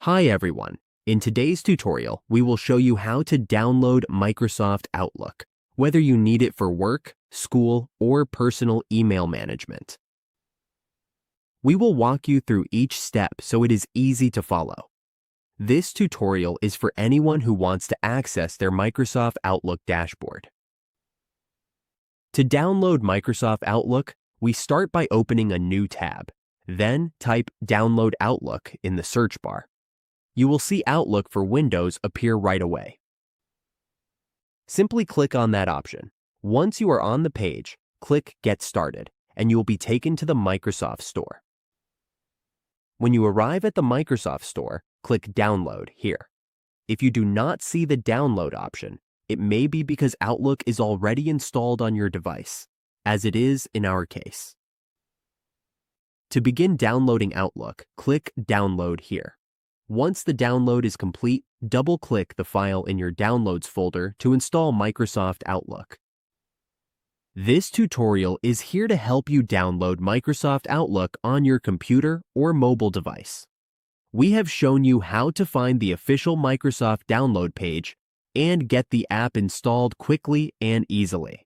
Hi everyone. In today's tutorial, we will show you how to download Microsoft Outlook, whether you need it for work, school, or personal email management. We will walk you through each step so it is easy to follow. This tutorial is for anyone who wants to access their Microsoft Outlook dashboard. To download Microsoft Outlook, we start by opening a new tab. Then type Download Outlook in the search bar. You will see Outlook for Windows appear right away. Simply click on that option. Once you are on the page, click Get Started, and you will be taken to the Microsoft Store. When you arrive at the Microsoft Store, click Download here. If you do not see the download option, it may be because Outlook is already installed on your device, as it is in our case. To begin downloading Outlook, click Download here. Once the download is complete, double-click the file in your Downloads folder to install Microsoft Outlook. This tutorial is here to help you download Microsoft Outlook on your computer or mobile device. We have shown you how to find the official Microsoft download page and get the app installed quickly and easily.